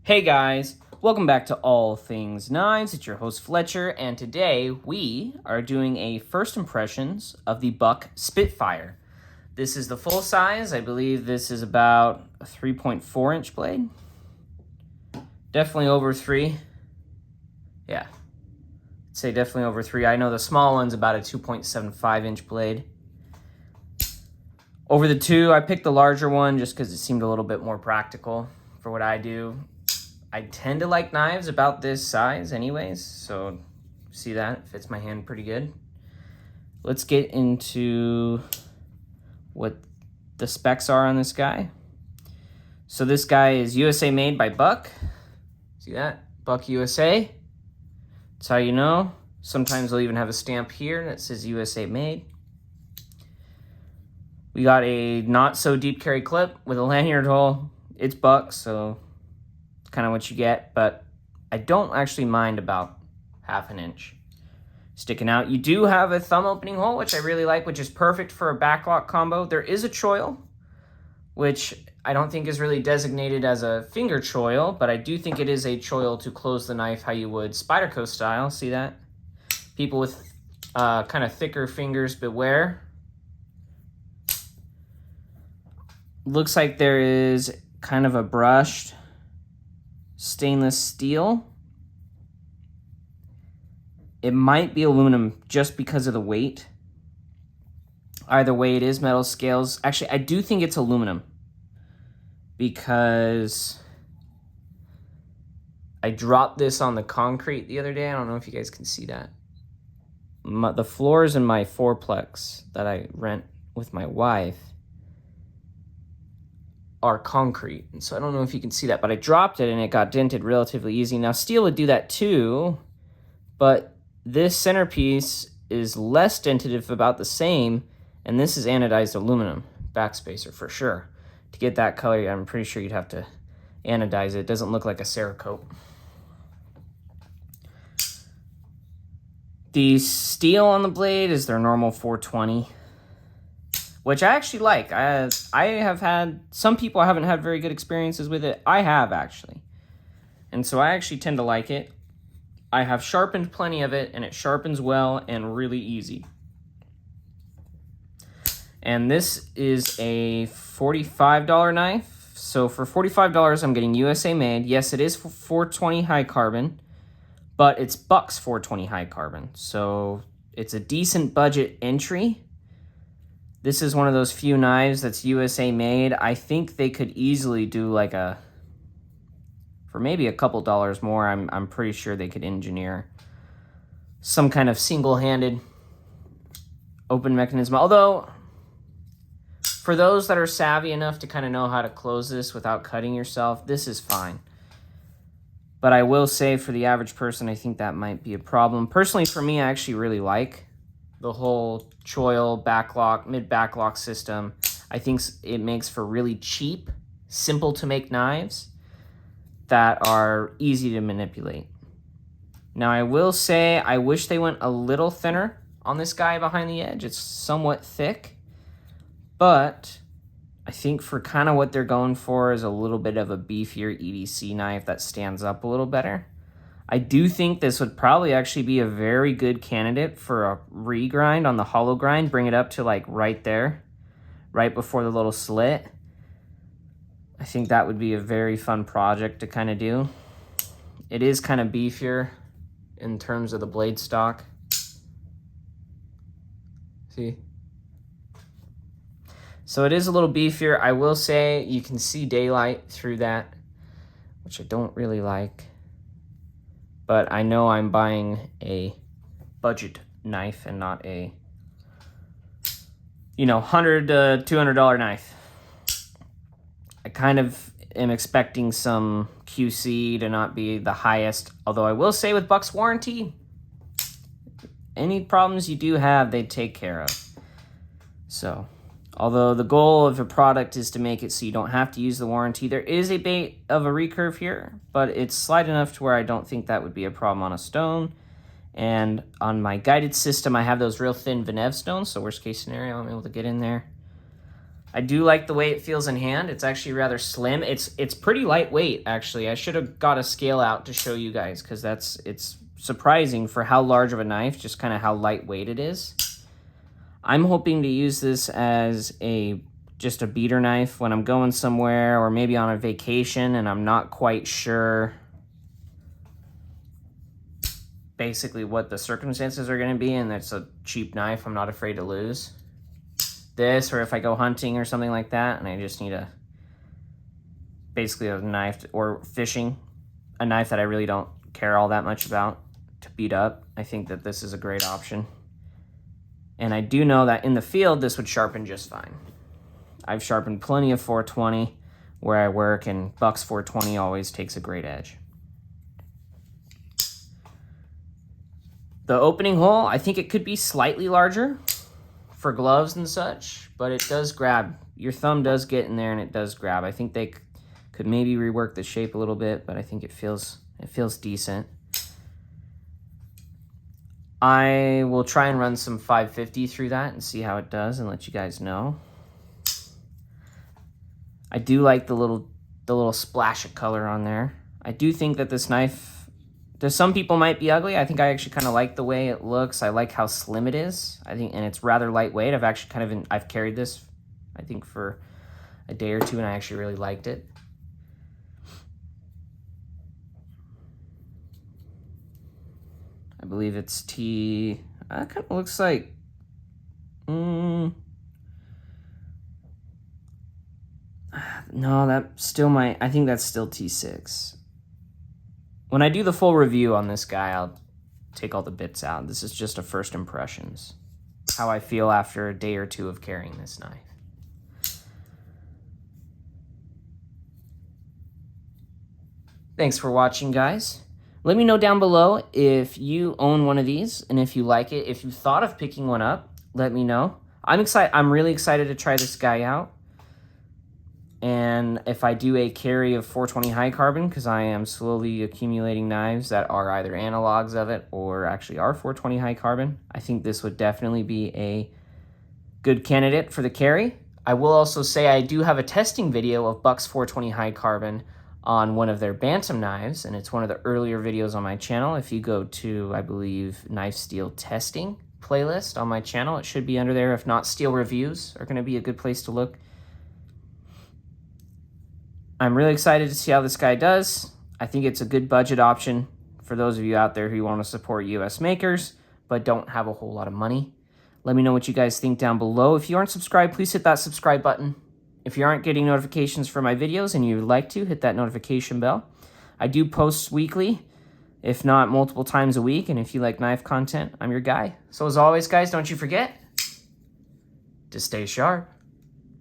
Hey guys, welcome back to All Things Knives. It's your host Fletcher, and today we are doing a first impressions of the Buck Spitfire. This is the full size. I believe this is about a 3.4 inch blade. Definitely over 3. Yeah, I'd say definitely over 3. I know the small one's about a 2.75 inch blade. Over the 2, I picked the larger one just because it seemed a little bit more practical for what I do. I tend to like knives about this size anyways, so see that, it fits my hand pretty good. Let's get into what the specs are on this guy. So this guy is USA made by Buck. See that? Buck USA. That's how you know. Sometimes they'll even have a stamp here that says USA made. We got a not so deep carry clip with a lanyard hole. It's Buck, so kind of what you get, but I don't actually mind about half an inch sticking out. You do have a thumb opening hole, which I really like, which is perfect for a backlock combo. There is a choil, which I don't think is really designated as a finger choil, but I do think it is a choil to close the knife how you would Spyderco style. See that? People with kind of thicker fingers, beware. Looks like there is kind of a brushed stainless steel. It might be aluminum just because of the weight. Either way, it is metal scales. Actually, I do think it's aluminum because I dropped this on the concrete the other day. I don't know if you guys can see that. The floors in my fourplex that I rent with my wife are concrete, and so I don't know if you can see that, but I dropped it and it got dented relatively easy. Now steel would do that too, but this centerpiece is less dented, if about the same, and this is anodized aluminum backspacer for sure. To get that color, I'm pretty sure you'd have to anodize it. It doesn't look like a Cerakote. The steel on the blade is their normal 420. Which I actually like. I have had, some people haven't had very good experiences with it. I have, actually. And so I actually tend to like it. I have sharpened plenty of it, and it sharpens well and really easy. And this is a $45 knife. So for $45, I'm getting USA made. Yes, it is 420 high carbon, but it's Buck's 420 high carbon. So it's a decent budget entry. This is one of those few knives that's USA made. I think they could easily do like for maybe a couple dollars more, I'm pretty sure they could engineer some kind of single-handed open mechanism. Although, for those that are savvy enough to kind of know how to close this without cutting yourself, this is fine. But I will say for the average person, I think that might be a problem. Personally, for me, I actually really like the whole choil backlock, mid-backlock system. I think it makes for really cheap, simple to make knives that are easy to manipulate. Now I will say, I wish they went a little thinner on this guy behind the edge. It's somewhat thick, but I think for kind of what they're going for is a little bit of a beefier EDC knife that stands up a little better. I do think this would probably actually be a very good candidate for a regrind on the hollow grind. Bring it up to like right there, right before the little slit. I think that would be a very fun project to kind of do. It is kind of beefier in terms of the blade stock. See? So it is a little beefier. I will say you can see daylight through that, which I don't really like. But I know I'm buying a budget knife and not a, $100 to $200 knife. I kind of am expecting some QC to not be the highest. Although I will say with Buck's warranty, any problems you do have, they take care of. So, although the goal of a product is to make it so you don't have to use the warranty, there is a bit of a recurve here, but it's slight enough to where I don't think that would be a problem on a stone. And on my guided system, I have those real thin Vinev stones, so worst case scenario, I'm able to get in there. I do like the way it feels in hand. It's actually rather slim. It's pretty lightweight, actually. I should have got a scale out to show you guys, because it's surprising for how large of a knife, just kind of how lightweight it is. I'm hoping to use this as just a beater knife when I'm going somewhere, or maybe on a vacation and I'm not quite sure basically what the circumstances are going to be, and it's a cheap knife I'm not afraid to lose. This, or if I go hunting or something like that and I just need basically a knife, or fishing, a knife that I really don't care all that much about to beat up, I think that this is a great option. And I do know that in the field this would sharpen just fine. I've sharpened plenty of 420 where I work, and Buck's 420 always takes a great edge. The opening hole, I think it could be slightly larger for gloves and such, but it does grab. Your thumb does get in there and it does grab. I think they could maybe rework the shape a little bit, but I think it feels decent. I will try and run some 550 through that and see how it does and let you guys know. I do like the little splash of color on there. I do think that this knife, to some people, might be ugly. I think I actually kind of like the way it looks. I like how slim it is. I think, and it's rather lightweight. I've actually I've carried this, I think, for a day or two, and I actually really liked it. I believe it's T. That kind of looks like. No, that still might. I think that's still T6. When I do the full review on this guy, I'll take all the bits out. This is just a first impressions. How I feel after a day or two of carrying this knife. Thanks for watching, guys. Let me know down below if you own one of these and if you like it. If you thought of picking one up, let me know. I'm really excited to try this guy out. And if I do a carry of 420 high carbon, because I am slowly accumulating knives that are either analogs of it or actually are 420 high carbon, I think this would definitely be a good candidate for the carry. I will also say I do have a testing video of Buck's 420 high carbon on one of their Bantam knives, and it's one of the earlier videos on my channel. If you go to, I believe, Knife Steel Testing playlist on my channel, it should be under there. If not, Steel Reviews are going to be a good place to look. I'm really excited to see how this guy does. I think it's a good budget option for those of you out there who want to support US makers but don't have a whole lot of money. Let me know what you guys think down below. If you aren't subscribed, please hit that subscribe button. If you aren't getting notifications for my videos and you would like to, hit that notification bell. I do post weekly, if not multiple times a week, and if you like knife content, I'm your guy. So as always, guys, don't you forget to stay sharp.